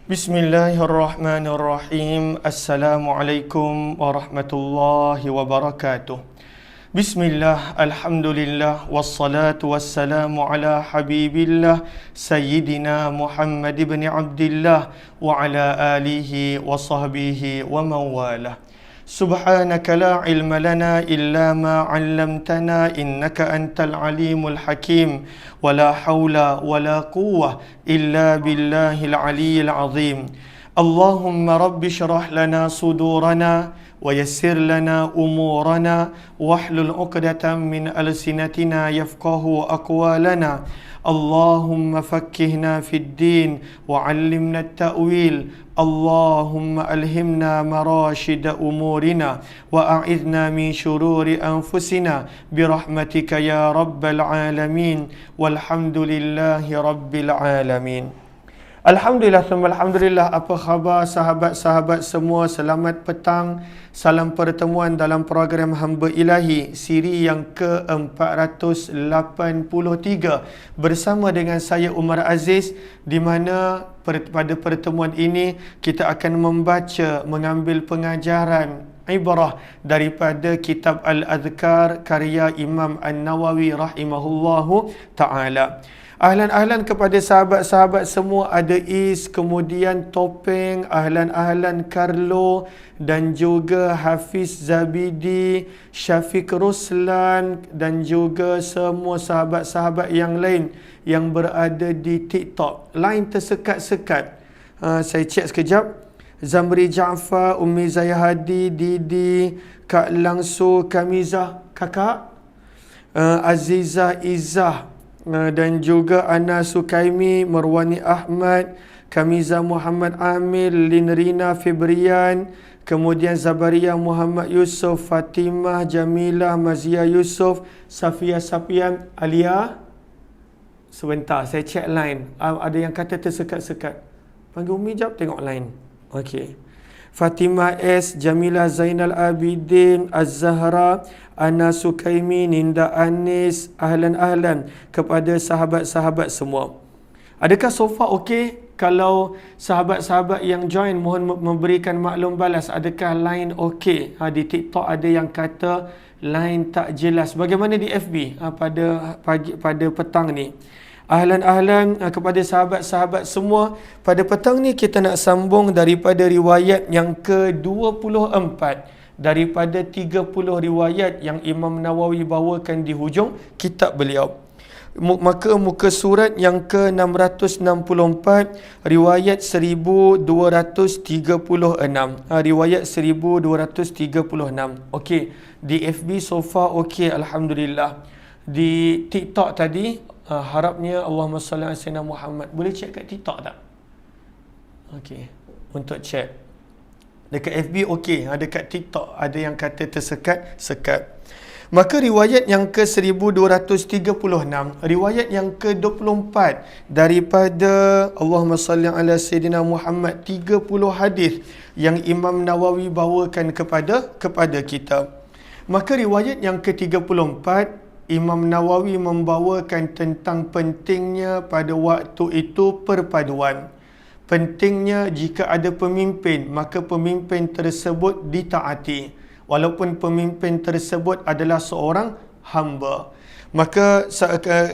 Bismillahirrahmanirrahim. Assalamualaikum warahmatullahi wabarakatuh. Bismillah, alhamdulillah, wassalatu wassalamu ala habibillah Sayyidina Muhammad ibn Abdillah wa ala alihi wa sahbihi wa mawalah. Subhanaka la ilma lana illa ma 'allamtana innaka antal alimul hakim wa la hawla wa la quwwah illa billahil aliyyil azim. Allahumma rabbi syrah lana sudurana wa yassir lana umurana wahlul 'uqdatam min alsinatina yafqahu aqwalana. Allahumma fakkihna fid din wa 'allimna at-ta'wil. Allahumma alhimna marashida umurina wa a'idna min syururi anfusina birahmatika ya rabbal alamin walhamdulillahi rabbil alamin. Alhamdulillah, alhamdulillah. Apa khabar sahabat-sahabat semua? Selamat petang. Salam pertemuan dalam program Hamba Ilahi siri yang ke-483 bersama dengan saya Umar Aziz, di mana pada pertemuan ini kita akan mengambil pengajaran ibrah daripada kitab Al-Adhkar karya Imam An-Nawawi rahimahullahu ta'ala. Ahlan-ahlan kepada sahabat-sahabat semua, ada Is, kemudian Topeng, ahlan-ahlan Carlo dan juga Hafiz Zabidi, Syafiq Ruslan dan juga semua sahabat-sahabat yang lain yang berada di TikTok. Line tersekat-sekat. Saya cek sekejap. Zamri Jaafar, Ummi Zayahadi, Didi, Kak Langsu, Kamizah, Kakak, Azizah Izzah, dan juga Ana Sukaimi, Marwani Ahmad, Kamiza Muhammad Amir, Linrina Febrian, kemudian Zabaria Muhammad Yusuf, Fatimah Jamilah, Mazia Yusuf, Safia Sapian, Alia. Sebentar, saya cek line. Ada yang kata tersekat-sekat. Panggil Umi jap, tengok line. Okey. Fatimah S, Jamilah Zainal Abidin, Az-Zahra, Ana Sukaimi, Ninda Anis, ahlan-ahlan kepada sahabat-sahabat semua. Adakah so far okey? Kalau sahabat-sahabat yang join, mohon memberikan maklum balas. Adakah line okey? Di TikTok ada yang kata line tak jelas. Bagaimana di FB pada petang ni? Ahlan-ahlan kepada sahabat-sahabat semua. Pada petang ni kita nak sambung daripada riwayat yang ke-24 daripada 30 riwayat yang Imam Nawawi bawakan di hujung kitab beliau. Maka muka surat yang ke-664, riwayat 1236. Riwayat 1236. Okey, di FB so far okey, alhamdulillah. Di TikTok tadi harapnya Allahumma salli ala sayyidina Muhammad. Boleh cek kat TikTok tak? Okey, untuk cek. Dekat FB okey, dekat TikTok ada yang kata tersekat-sekat. Maka riwayat yang ke-1236, riwayat yang ke-24 daripada Allahumma salli ala sayyidina Muhammad, 30 hadis yang Imam Nawawi bawakan kepada kita. Maka riwayat yang ke-34, Imam Nawawi membawakan tentang pentingnya pada waktu itu perpaduan. Pentingnya jika ada pemimpin, maka pemimpin tersebut ditaati, walaupun pemimpin tersebut adalah seorang hamba. Maka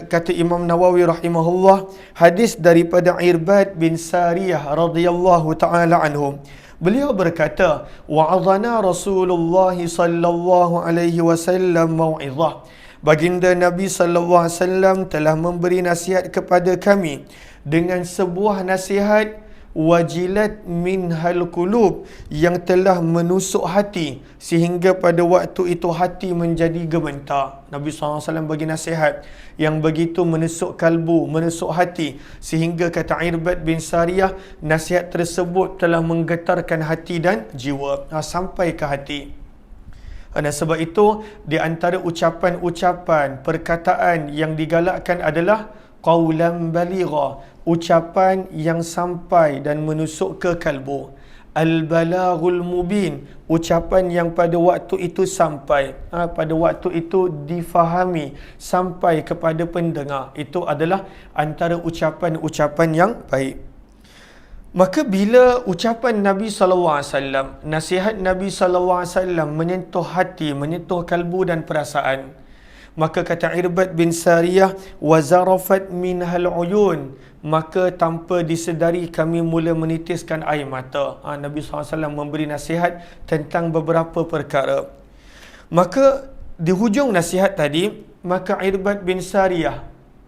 kata Imam Nawawi rahimahullah, hadis daripada Irbad bin Sariyah radhiyallahu taala anhu. Beliau berkata, wa'adhana Rasulullah sallallahu alaihi wasallam mau'izah. Baginda Nabi sallallahu alaihi wasallam telah memberi nasihat kepada kami dengan sebuah nasihat wajilat minhal qulub, yang telah menusuk hati sehingga pada waktu itu hati menjadi gemetar. Nabi SAW bagi nasihat yang begitu menusuk kalbu, menusuk hati, sehingga kata Irbad bin Sariyah, nasihat tersebut telah menggetarkan hati dan jiwa sampai ke hati. Dan sebab itu di antara ucapan-ucapan perkataan yang digalakkan adalah qaulan baligha, ucapan yang sampai dan menusuk ke kalbu. Al-balaghul mubin, ucapan yang pada waktu itu sampai, pada waktu itu difahami sampai kepada pendengar. Itu adalah antara ucapan-ucapan yang baik. Maka bila ucapan Nabi SAW, nasihat Nabi SAW menyentuh hati, menyentuh kalbu dan perasaan, maka kata Irbad bin Sariyah, wazarafat minhal uyun, maka tanpa disedari kami mula menitiskan air mata. Nabi SAW memberi nasihat tentang beberapa perkara. Maka di hujung nasihat tadi, maka Irbad bin Sariyah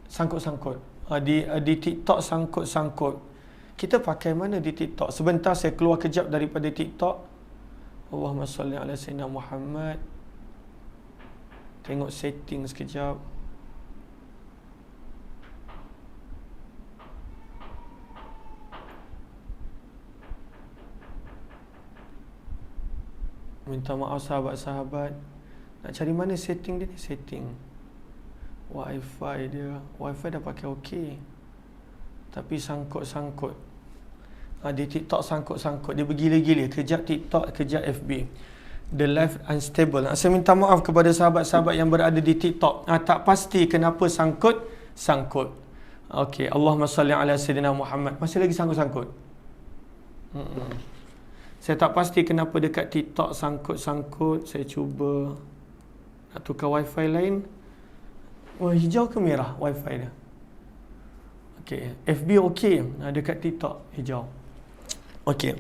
sangkut-sangkut. Di TikTok sangkut-sangkut. Kita pakai mana di TikTok? Sebentar saya keluar kejap daripada TikTok. Allahumma salli ala sayyidina Muhammad. Tengok setting sekejap. Minta maaf sahabat-sahabat. Nak cari mana setting dia ni? Setting Wi-Fi dia. Wi-Fi dah pakai okey, tapi sangkut-sangkut. Di TikTok sangkut-sangkut. Dia bergila-gila. Kejap TikTok, kejap FB. The live unstable. Saya minta maaf kepada sahabat-sahabat yang berada di TikTok. Tak pasti kenapa sangkut-sangkut. Okey. Allahumma salli ala sayyidina Muhammad. Masih lagi sangkut-sangkut. Saya tak pasti kenapa dekat TikTok sangkut-sangkut. Saya cuba nak tukar Wi-Fi lain. Hijau ke merah Wi-Fi dia? Okey. FB okey. Dekat TikTok hijau. Okey.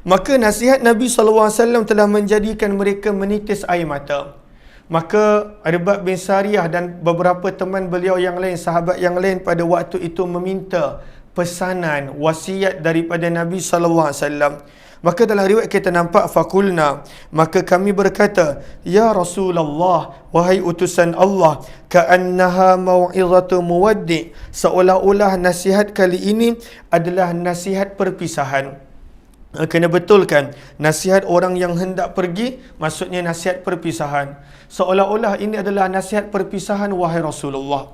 Maka nasihat Nabi SAW telah menjadikan mereka menitis air mata. Maka Irbad bin Sariyah dan beberapa teman beliau yang lain, sahabat yang lain pada waktu itu meminta pesanan, wasiat daripada Nabi SAW. Maka dalam riwayat kita nampak, fakulna, maka kami berkata, ya Rasulullah, wahai utusan Allah, ka'annaha mau'izatu muwaddi', seolah-olah nasihat kali ini adalah nasihat perpisahan. Kena betulkan, nasihat orang yang hendak pergi, maksudnya nasihat perpisahan. Seolah-olah ini adalah nasihat perpisahan, wahai Rasulullah.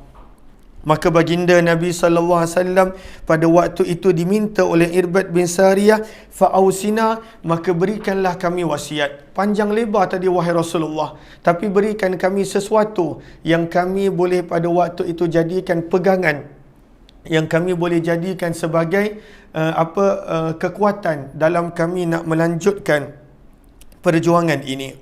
Maka baginda Nabi SAW pada waktu itu diminta oleh Irbad bin Sariyah, fa'ausina, maka berikanlah kami wasiat. Panjang lebar tadi wahai Rasulullah, tapi berikan kami sesuatu yang kami boleh pada waktu itu jadikan pegangan, yang kami boleh jadikan sebagai kekuatan dalam kami nak melanjutkan perjuangan ini.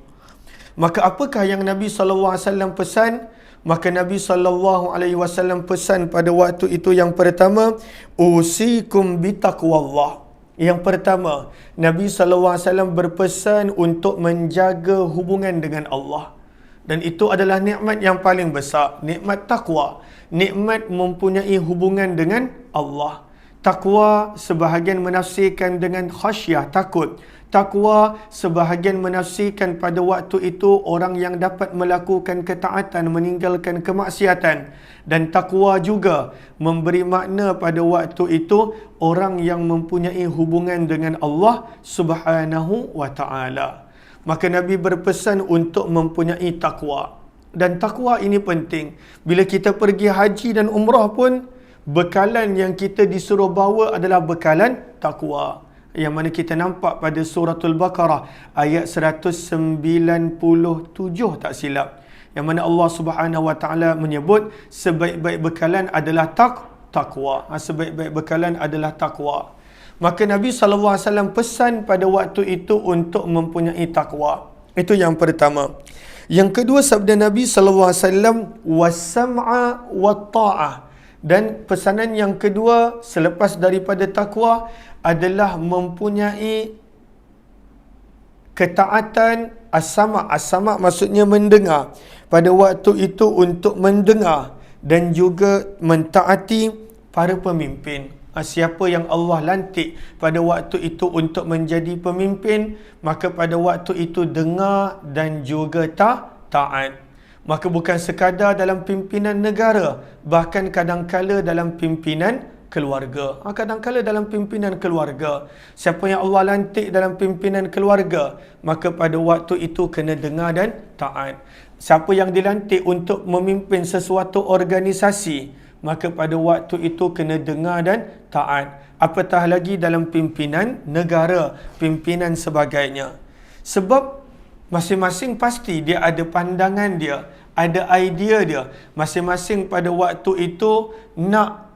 Maka apakah yang Nabi SAW pesan? Maka Nabi SAW pesan pada waktu itu yang pertama, usikum bitaqwallah. Yang pertama, Nabi SAW berpesan untuk menjaga hubungan dengan Allah. Dan itu adalah nikmat yang paling besar, nikmat taqwa, nikmat mempunyai hubungan dengan Allah. Taqwa sebahagian menafsirkan dengan khasyah, takut. Taqwa sebahagian menafsirkan pada waktu itu orang yang dapat melakukan ketaatan, meninggalkan kemaksiatan. Dan taqwa juga memberi makna pada waktu itu orang yang mempunyai hubungan dengan Allah Subhanahu wa ta'ala. Maka Nabi berpesan untuk mempunyai taqwa. Dan taqwa ini penting. Bila kita pergi haji dan umrah pun, bekalan yang kita disuruh bawa adalah bekalan taqwa. Yang mana kita nampak pada suratul Baqarah ayat 197 tak silap. Yang mana Allah Subhanahu wa taala menyebut sebaik-baik bekalan adalah taqwa. Sebaik-baik bekalan adalah taqwa. Maka Nabi SAW pesan pada waktu itu untuk mempunyai taqwa. Itu yang pertama. Yang kedua, sabda Nabi SAW, was-sam'a wat-ta'ah. Dan pesanan yang kedua selepas daripada taqwa adalah mempunyai ketaatan, as-sama'. As-sama' maksudnya mendengar. Pada waktu itu untuk mendengar dan juga mentaati para pemimpin. Siapa yang Allah lantik pada waktu itu untuk menjadi pemimpin, maka pada waktu itu dengar dan juga taat. Maka bukan sekadar dalam pimpinan negara, bahkan kadangkala dalam pimpinan keluarga. Kadangkala dalam pimpinan keluarga. Siapa yang Allah lantik dalam pimpinan keluarga, maka pada waktu itu kena dengar dan taat. Siapa yang dilantik untuk memimpin sesuatu organisasi, maka pada waktu itu kena dengar dan taat. Apatah lagi dalam pimpinan negara, pimpinan sebagainya. Sebab masing-masing pasti dia ada pandangan dia, ada idea dia. Masing-masing pada waktu itu nak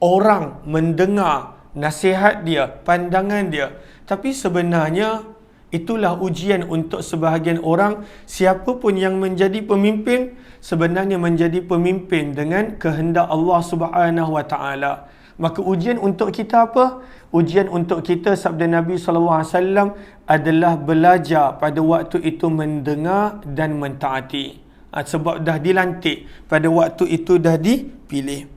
orang mendengar, nasihat dia, pandangan dia. Tapi sebenarnya itulah ujian untuk sebahagian orang. Siapa pun yang menjadi pemimpin sebenarnya menjadi pemimpin dengan kehendak Allah Subhanahu Wa Taala. Maka ujian untuk kita apa? Ujian untuk kita, sabda Nabi SAW, adalah belajar pada waktu itu mendengar dan mentaati. Sebab dah dilantik, pada waktu itu dah dipilih.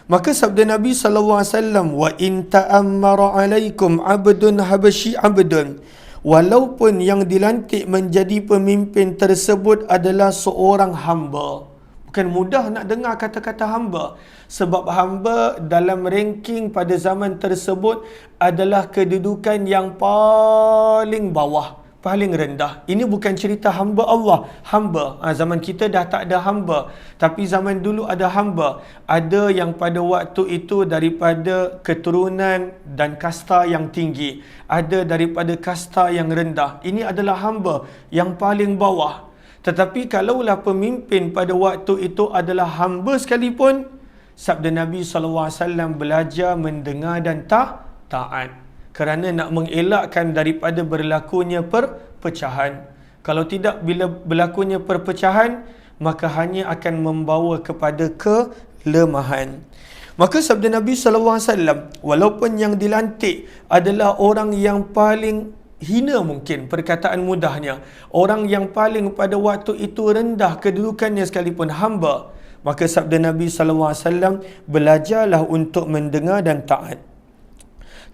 Maka sabda Nabi SAW, wa in ta'ammara alaikum abdun habasyi abdun, walaupun yang dilantik menjadi pemimpin tersebut adalah seorang hamba. Bukan mudah nak dengar kata-kata hamba. Sebab hamba dalam ranking pada zaman tersebut adalah kedudukan yang paling bawah, paling rendah. Ini bukan cerita hamba Allah. Hamba, zaman kita dah tak ada hamba. Tapi zaman dulu ada hamba. Ada yang pada waktu itu daripada keturunan dan kasta yang tinggi. Ada daripada kasta yang rendah. Ini adalah hamba yang paling bawah. Tetapi kalaulah pemimpin pada waktu itu adalah hamba sekalipun, sabda Nabi SAW, belajar mendengar dan taat. Kerana nak mengelakkan daripada berlakunya perpecahan. Kalau tidak, bila berlakunya perpecahan, maka hanya akan membawa kepada kelemahan. Maka sabda Nabi SAW, walaupun yang dilantik adalah orang yang paling hina mungkin, perkataan mudahnya, orang yang paling pada waktu itu rendah kedudukannya sekalipun, hamba, maka sabda Nabi SAW, belajarlah untuk mendengar dan taat.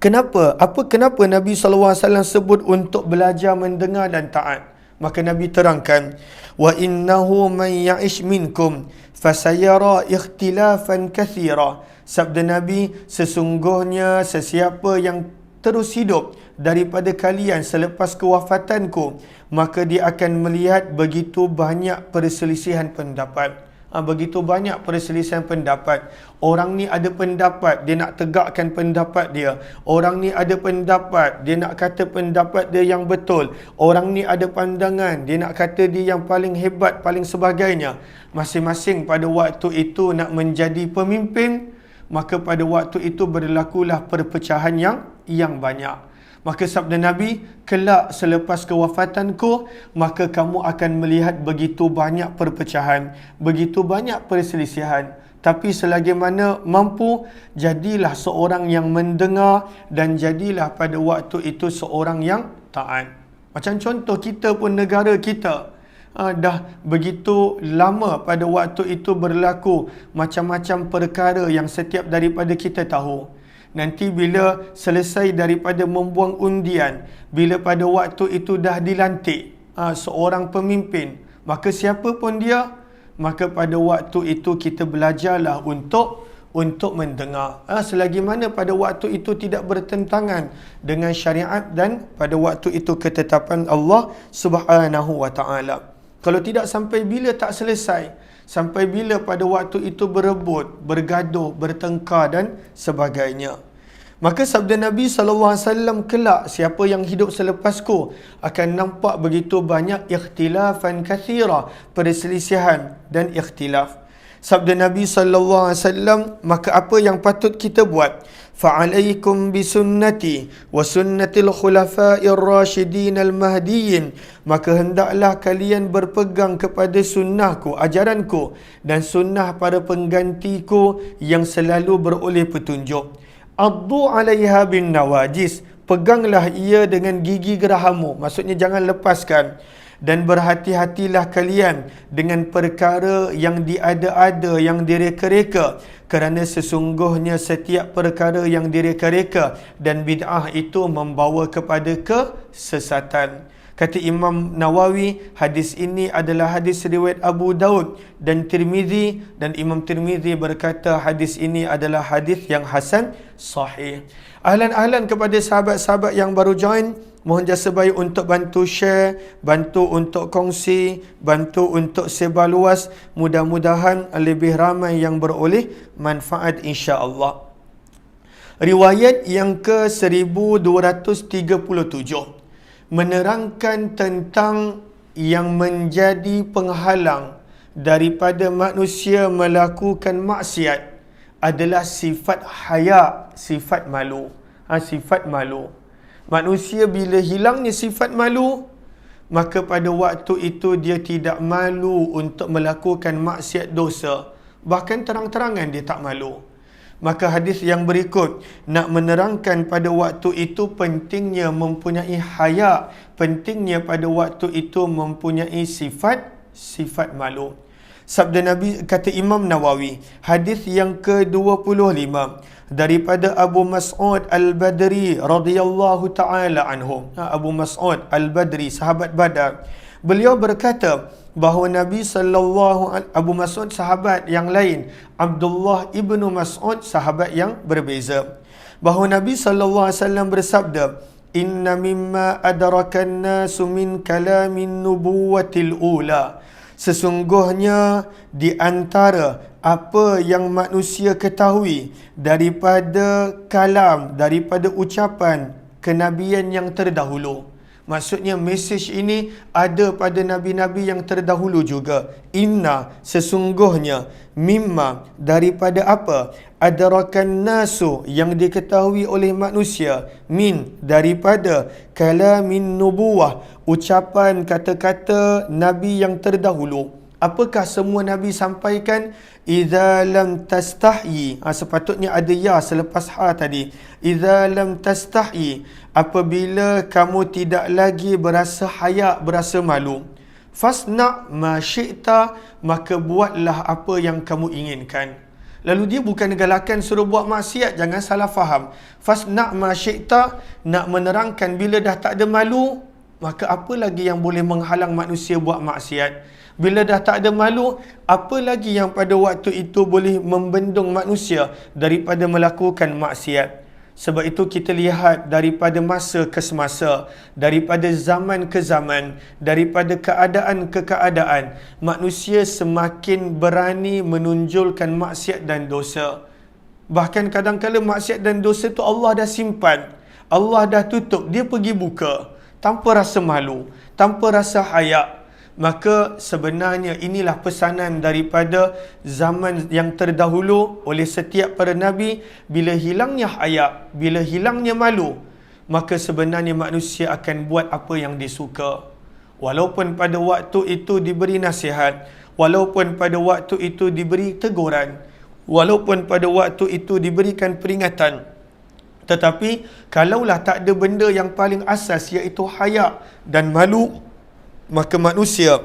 Kenapa? Kenapa Nabi SAW sebut untuk belajar mendengar dan taat? Maka Nabi terangkan, wa innahu man ya'ish minkum fasayara ikhtilafan kathira. Sabda Nabi, sesungguhnya sesiapa yang terus hidup daripada kalian selepas kewafatanku, maka dia akan melihat begitu banyak perselisihan pendapat. Begitu banyak perselisihan pendapat. Orang ni ada pendapat, dia nak tegakkan pendapat dia. Orang ni ada pendapat, dia nak kata pendapat dia yang betul. Orang ni ada pandangan, dia nak kata dia yang paling hebat, paling sebagainya. Masing-masing pada waktu itu nak menjadi pemimpin, maka pada waktu itu berlakulah perpecahan yang banyak. Maka sabda Nabi, kelak selepas kewafatanku, maka kamu akan melihat begitu banyak perpecahan, begitu banyak perselisihan. Tapi selagi mana mampu, jadilah seorang yang mendengar dan jadilah pada waktu itu seorang yang taat. Macam contoh kita pun, negara kita dah begitu lama pada waktu itu berlaku macam-macam perkara yang setiap daripada kita tahu. Nanti bila selesai daripada membuang undian, bila pada waktu itu dah dilantik seorang pemimpin, maka siapa pun dia, maka pada waktu itu kita belajarlah untuk mendengar. Selagi mana pada waktu itu tidak bertentangan dengan syariat dan pada waktu itu ketetapan Allah Subhanahu Wa Taala. Kalau tidak, sampai bila tak selesai? Sampai bila pada waktu itu berebut, bergaduh, bertengkar dan sebagainya. Maka sabda Nabi SAW, kelak siapa yang hidup selepasku akan nampak begitu banyak ikhtilafan kathira, perselisihan dan ikhtilaf. Sabda Nabi SAW, maka apa yang patut kita buat? Fa'alaikum bisunnati wa sunnatil khulafa'ir rasyidin al-mahdiyyin. Maka hendaklah kalian berpegang kepada sunnahku, ajaranku, dan sunnah para penggantiku yang selalu beroleh petunjuk. Addu 'alaiha bin nawajis. Peganglah ia dengan gigi gerahamu. Maksudnya jangan lepaskan. Dan berhati-hatilah kalian dengan perkara yang diada-ada, yang direka-reka. Kerana sesungguhnya setiap perkara yang direka-reka dan bid'ah itu membawa kepada kesesatan. Kata Imam Nawawi, hadis ini adalah hadis riwayat Abu Daud dan Tirmizi, dan Imam Tirmizi berkata hadis ini adalah hadis yang hasan sahih. Ahlan-ahlan kepada sahabat-sahabat yang baru join, mohon jasa baik untuk bantu share, bantu untuk kongsi, bantu untuk sebar luas. Mudah-mudahan lebih ramai yang beroleh manfaat, insya-Allah. Riwayat yang ke 1237 menerangkan tentang yang menjadi penghalang daripada manusia melakukan maksiat adalah sifat haya, sifat malu. Sifat malu. Manusia bila hilangnya sifat malu, maka pada waktu itu dia tidak malu untuk melakukan maksiat dosa. Bahkan terang-terangan dia tak malu. Maka hadis yang berikut nak menerangkan pada waktu itu pentingnya mempunyai haya, pentingnya pada waktu itu mempunyai sifat malu. Sabda Nabi, kata Imam Nawawi, hadis yang ke-25 daripada Abu Mas'ud Al-Badri radhiyallahu taala anhu. Abu Mas'ud Al-Badri, sahabat Badar. Beliau berkata bahawa Nabi Abu Mas'ud sahabat yang lain, Abdullah ibnu Mas'ud sahabat yang berbeza, bahawa Nabi SAW bersabda, inna mimma adrakan nasu min kalamin nubuwatil ula, sesungguhnya di antara apa yang manusia ketahui daripada kalam, daripada ucapan kenabian yang terdahulu. Maksudnya mesej ini ada pada nabi-nabi yang terdahulu juga. Inna, sesungguhnya, mimma, daripada apa, adrakan nasu, yang diketahui oleh manusia, min, daripada kalamin nubuwah, ucapan kata-kata nabi yang terdahulu. Apakah semua nabi sampaikan? Idza lam tastahyi, sepatutnya ada ya selepas ha tadi. Idza lam tastahyi, apabila kamu tidak lagi berasa haya, berasa malu, fasna ma syi'ta, maka buatlah apa yang kamu inginkan. Lalu dia bukan galakan suruh buat maksiat, jangan salah faham. Fasna ma syi'ta nak menerangkan bila dah tak ada malu, maka apa lagi yang boleh menghalang manusia buat maksiat? Bila dah tak ada malu, apa lagi yang pada waktu itu boleh membendung manusia daripada melakukan maksiat? Sebab itu kita lihat daripada masa ke semasa, daripada zaman ke zaman, daripada keadaan ke keadaan, manusia semakin berani menunjulkan maksiat dan dosa. Bahkan kadang-kadang maksiat dan dosa tu Allah dah simpan, Allah dah tutup, dia pergi buka tanpa rasa malu, tanpa rasa haya. Maka sebenarnya inilah pesanan daripada zaman yang terdahulu oleh setiap para nabi. Bila hilangnya haya, bila hilangnya malu, maka sebenarnya manusia akan buat apa yang disuka. Walaupun pada waktu itu diberi nasihat, walaupun pada waktu itu diberi teguran, walaupun pada waktu itu diberikan peringatan, tetapi kalaulah tak ada benda yang paling asas, iaitu haya dan malu, maka manusia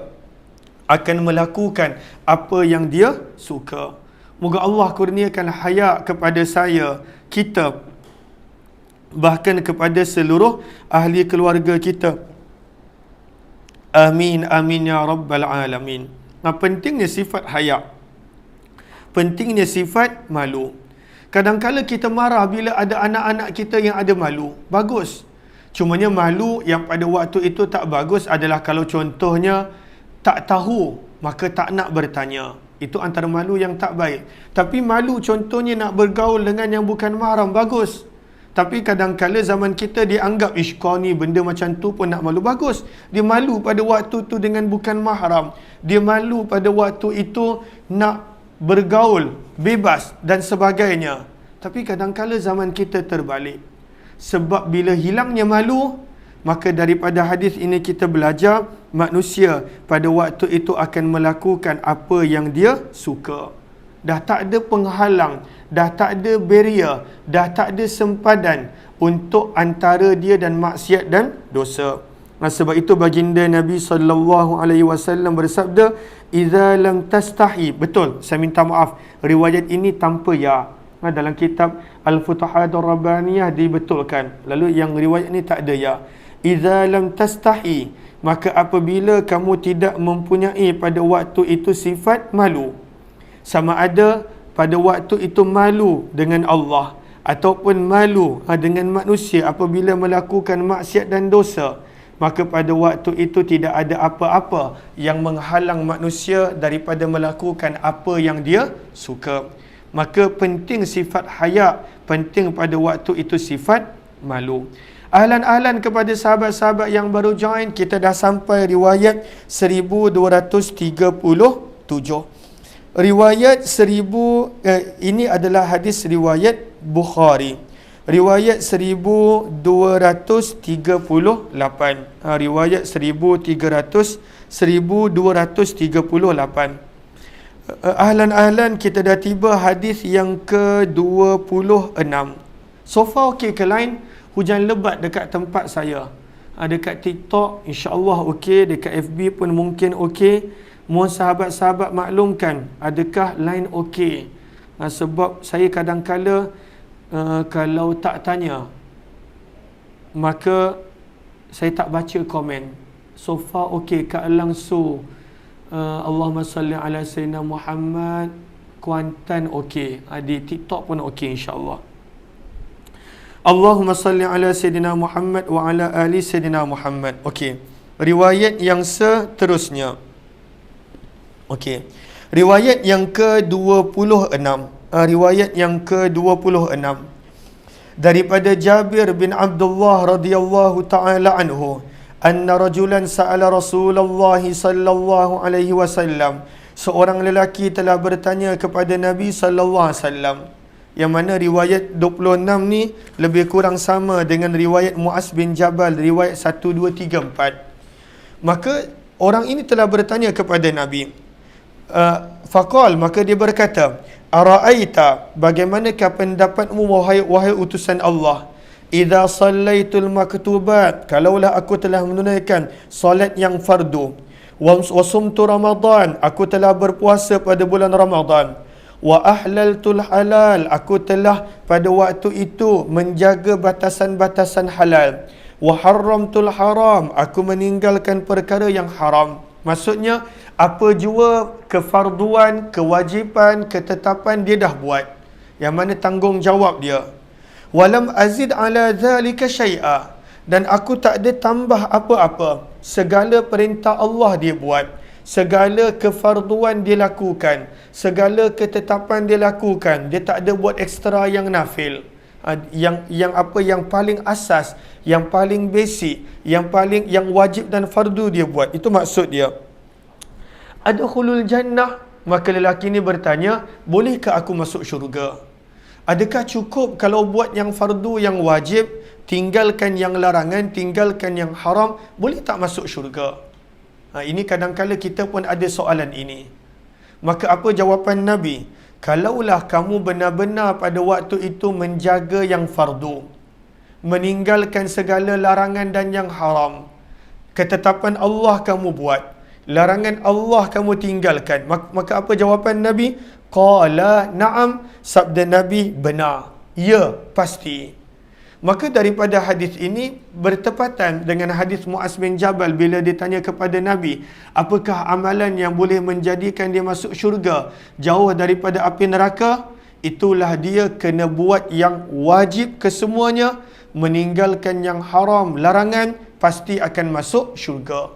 akan melakukan apa yang dia suka. Moga Allah kurniakan haya kepada saya, kita, bahkan kepada seluruh ahli keluarga kita. Amin, amin ya rabbal alamin. Pentingnya sifat haya, pentingnya sifat malu. Kadang-kadang kita marah bila ada anak-anak kita yang ada malu. Bagus. Cumanya malu yang pada waktu itu tak bagus adalah kalau contohnya tak tahu, maka tak nak bertanya. Itu antara malu yang tak baik. Tapi malu contohnya nak bergaul dengan yang bukan mahram, bagus. Tapi kadang-kadang zaman kita dia anggap, kau ni benda macam tu pun nak malu, bagus. Dia malu pada waktu tu dengan bukan mahram. Dia malu pada waktu itu nak bergaul bebas dan sebagainya. Tapi kadang-kadang zaman kita terbalik. Sebab bila hilangnya malu, maka daripada hadis ini kita belajar manusia pada waktu itu akan melakukan apa yang dia suka. Dah tak ada penghalang, dah tak ada barrier, dah tak ada sempadan untuk antara dia dan maksiat dan dosa. Sebab itu baginda Nabi SAW bersabda, "Idza lam tastahi." Betul, saya minta maaf, riwayat ini tanpa ya. Dalam kitab Al-Futuhatur Rabbaniyah dibetulkan. Lalu yang riwayat ni tak ada ya. Idza lam tastahi, maka apabila kamu tidak mempunyai pada waktu itu sifat malu, sama ada pada waktu itu malu dengan Allah ataupun malu dengan manusia apabila melakukan maksiat dan dosa, maka pada waktu itu tidak ada apa-apa yang menghalang manusia daripada melakukan apa yang dia suka. Maka penting sifat haya, penting pada waktu itu sifat malu. Ahlan-ahlan kepada sahabat-sahabat yang baru join, kita dah sampai riwayat 1237. Riwayat ini adalah hadis riwayat Bukhari. Riwayat 1238. Riwayat 1238. Ahlan kita dah tiba hadis yang ke-26. So far okey ke lain? Hujan lebat dekat tempat saya. Dekat TikTok insya-Allah okey, dekat FB pun mungkin okey. Mohon sahabat-sahabat maklumkan adakah line okey. Sebab saya kadang-kala kalau tak tanya maka saya tak baca komen. So far okey, Kak Langsu, Allahumma salli ala Sayyidina Muhammad, Kuantan okey, di TikTok pun okey insya-Allah. Allahumma salli ala Sayyidina Muhammad wa ala ali Sayyidina Muhammad. Okey. Riwayat yang seterusnya. Okey. Riwayat yang ke-26. Riwayat yang ke-26. Daripada Jabir bin Abdullah radhiyallahu taala anhu, anna rajulan sa'ala Rasulullah sallallahu alaihi wasallam. Seorang lelaki telah bertanya kepada Nabi sallallahu alaihi wasallam. Yang mana riwayat 26 ni lebih kurang sama dengan riwayat Muaz bin Jabal, riwayat 1, 2, 3, 4. Maka orang ini telah bertanya kepada Nabi. Faqal, maka dia berkata, Ara'aita, bagaimanakah pendapatmu wahai utusan Allah? Idza sallaitul maktubat, kalaulah aku telah menunaikan solat yang fardu. Wa sumtu Ramadan, aku telah berpuasa pada bulan Ramadan. Wa ahlaltul halal, aku telah pada waktu itu menjaga batasan-batasan halal. Wa haramtul haram, aku meninggalkan perkara yang haram. Maksudnya apa jua kefarduan, kewajipan, ketetapan dia dah buat, yang mana tanggungjawab dia. Walam azid ala dhalika syai'a, dan aku tak ada tambah apa-apa. Segala perintah Allah dia buat, segala kefarduan dia lakukan, segala ketetapan dia lakukan. Dia tak ada buat ekstra yang nafil. Yang paling asas, yang paling basic, yang wajib dan fardu dia buat. Itu maksud dia. Adkhulul jannah, maka lelaki ni bertanya, bolehkah aku masuk syurga? Adakah cukup kalau buat yang fardu, yang wajib, tinggalkan yang larangan, tinggalkan yang haram, boleh tak masuk syurga? Ini kadang-kala kita pun ada soalan ini. Maka apa jawapan Nabi? Kalaulah kamu benar-benar pada waktu itu menjaga yang fardu, meninggalkan segala larangan dan yang haram, ketetapan Allah kamu buat, larangan Allah kamu tinggalkan, maka apa jawapan Nabi? Qala na'am, sabda Nabi, benar, ya, pasti. Maka daripada hadis ini bertepatan dengan hadis Muaz bin Jabal bila ditanya kepada Nabi, apakah amalan yang boleh menjadikan dia masuk syurga, jauh daripada api neraka? Itulah dia kena buat yang wajib kesemuanya, meninggalkan yang haram, larangan, pasti akan masuk syurga.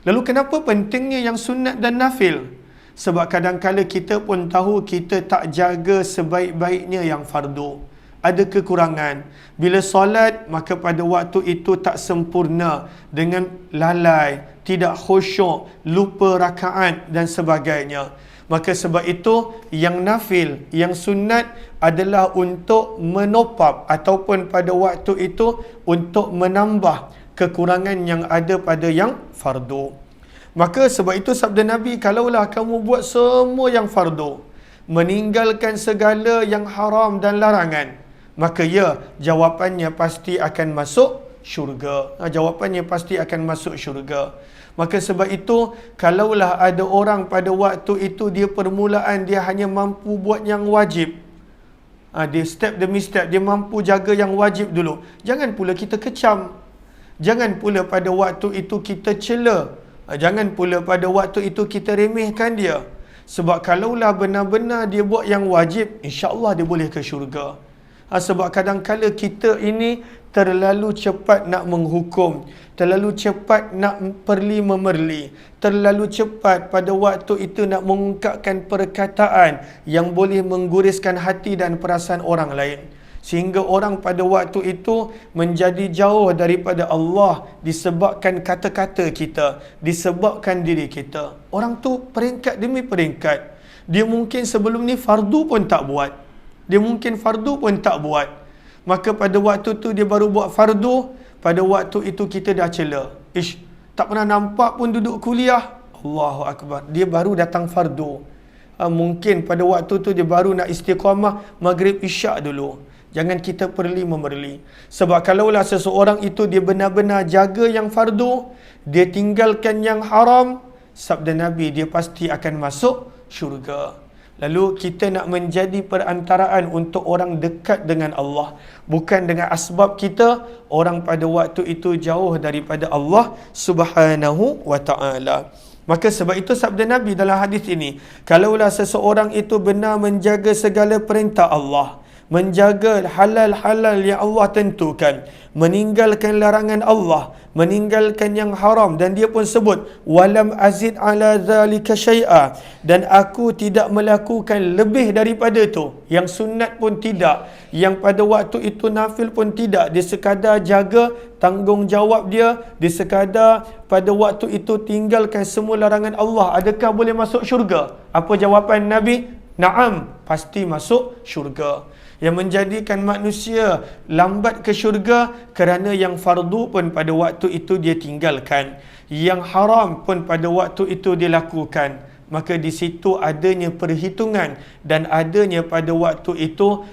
Lalu kenapa pentingnya yang sunat dan nafil? Sebab kadang-kala kita pun tahu kita tak jaga sebaik-baiknya yang fardu. Ada kekurangan. Bila solat, maka pada waktu itu tak sempurna, dengan lalai, tidak khusyuk, lupa rakaat dan sebagainya. Maka sebab itu yang nafil, yang sunat adalah untuk menopap ataupun pada waktu itu untuk menambah kekurangan yang ada pada yang fardu. Maka sebab itu sabda Nabi, kalaulah kamu buat semua yang fardu, meninggalkan segala yang haram dan larangan, maka ya, jawapannya pasti akan masuk syurga. Jawapannya pasti akan masuk syurga. Maka sebab itu, kalaulah ada orang pada waktu itu dia permulaan dia hanya mampu buat yang wajib, dia step demi step, dia mampu jaga yang wajib dulu, jangan pula kita kecam, jangan pula pada waktu itu kita cela, jangan pula pada waktu itu kita remehkan dia. Sebab kalaulah benar-benar dia buat yang wajib, insya-Allah dia boleh ke syurga. Sebab kadang-kala kita ini terlalu cepat nak menghukum, terlalu cepat nak perli memerli, terlalu cepat pada waktu itu nak mengungkapkan perkataan yang boleh mengguriskan hati dan perasaan orang lain, sehingga orang pada waktu itu menjadi jauh daripada Allah disebabkan kata-kata kita, disebabkan diri kita. Orang tu peringkat demi peringkat, Dia mungkin sebelum ni fardu pun tak buat. Dia mungkin fardu pun tak buat. Maka pada waktu tu dia baru buat fardu, pada waktu itu kita dah cela. Tak pernah nampak pun duduk kuliah. Allahu Akbar. Dia baru datang fardu. Mungkin pada waktu tu dia baru nak istiqamah maghrib isyak dulu. Jangan kita perli memerli. Sebab kalaulah seseorang itu dia benar-benar jaga yang fardu, dia tinggalkan yang haram, sabda Nabi, dia pasti akan masuk syurga. Lalu kita nak menjadi perantaraan untuk orang dekat dengan Allah. Bukan dengan asbab kita, orang pada waktu itu jauh daripada Allah Subhanahu wa ta'ala. Maka sebab itu sabda Nabi dalam hadis ini, kalaulah seseorang itu benar menjaga segala perintah Allah, menjaga halal-halal yang Allah tentukan, meninggalkan larangan Allah, meninggalkan yang haram, dan dia pun sebut walam azid ala zalika syai'a, dan aku tidak melakukan lebih daripada itu, yang sunat pun tidak, yang pada waktu itu nafil pun tidak, dia sekadar jaga tanggungjawab dia sekadar pada waktu itu tinggalkan semua larangan Allah. Adakah boleh masuk syurga? Apa jawapan Nabi? Naam, pasti masuk syurga. Yang menjadikan manusia lambat ke syurga kerana yang fardu pun pada waktu itu dia tinggalkan, yang haram pun pada waktu itu dia lakukan. Maka di situ adanya perhitungan dan adanya pada waktu itu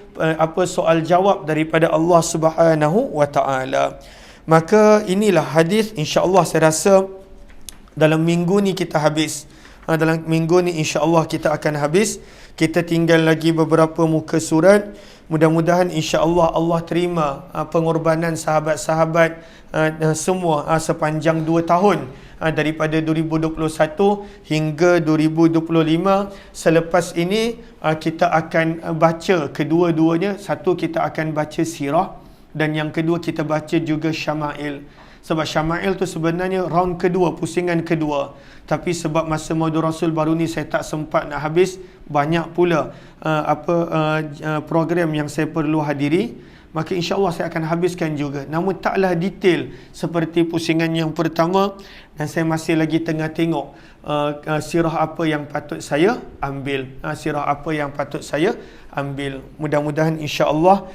soal jawab daripada Allah Subhanahu wa ta'ala. Maka inilah hadis, insya-Allah saya rasa dalam minggu ni kita habis. Dalam minggu ni insya-Allah kita akan habis. Kita tinggal lagi beberapa muka surat. Mudah-mudahan insya-Allah Allah terima pengorbanan sahabat-sahabat semua sepanjang 2 tahun daripada 2021 hingga 2025. Selepas ini kita akan baca kedua-duanya. Satu, kita akan baca sirah, dan yang kedua kita baca juga syama'il. Sebab syama'il tu sebenarnya round kedua, pusingan kedua. Tapi sebab masa Maulid Rasul baru ni saya tak sempat nak habis. Banyak pula program yang saya perlu hadiri. Maka insya-Allah saya akan habiskan juga. Namun taklah detail seperti pusingan yang pertama. Dan saya masih lagi tengah tengok sirah apa yang patut saya ambil. Sirah apa yang patut saya ambil. Mudah-mudahan insya-Allah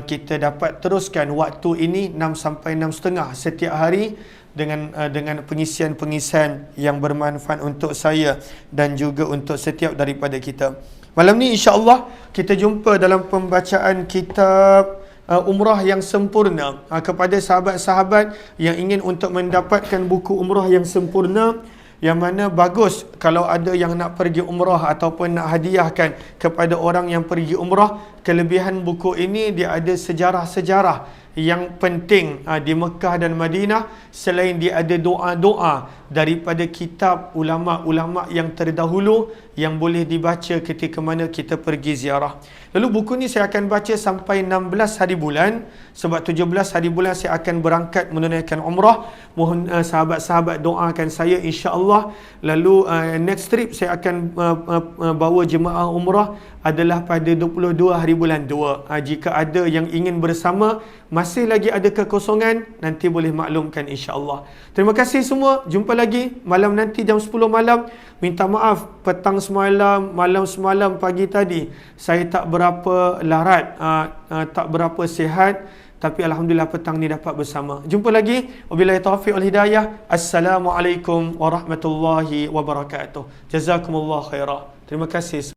kita dapat teruskan waktu ini 6 sampai 6.30 setiap hari dengan pengisian-pengisian yang bermanfaat untuk saya dan juga untuk setiap daripada kita. Malam ni insya-Allah kita jumpa dalam pembacaan kitab umrah yang sempurna. Kepada sahabat-sahabat yang ingin untuk mendapatkan buku umrah yang sempurna, yang mana bagus kalau ada yang nak pergi umrah ataupun nak hadiahkan kepada orang yang pergi umrah. Kelebihan buku ini, dia ada sejarah-sejarah yang penting di Mekah dan Madinah. Selain dia ada doa-doa daripada kitab ulama-ulama yang terdahulu yang boleh dibaca ketika mana kita pergi ziarah. Lalu buku ni saya akan baca sampai 16 hari bulan. Sebab 17 hari bulan saya akan berangkat menunaikan umrah. Mohon sahabat-sahabat doakan saya insya-Allah. Lalu next trip saya akan bawa jemaah umrah adalah pada 22 hari bulan 2. Jika ada yang ingin bersama, masih lagi ada kekosongan, nanti boleh maklumkan insya-Allah. Terima kasih semua. Jumpa lagi malam nanti jam 10 malam. Minta maaf petang semalam, malam semalam, pagi tadi saya tak berapa larat, tak berapa sihat. Tapi alhamdulillah petang ni dapat bersama. Jumpa lagi. Wabillahi taufiq wal hidayah. Assalamualaikum warahmatullahi wabarakatuh. Jazakumullah khairah. Terima kasih.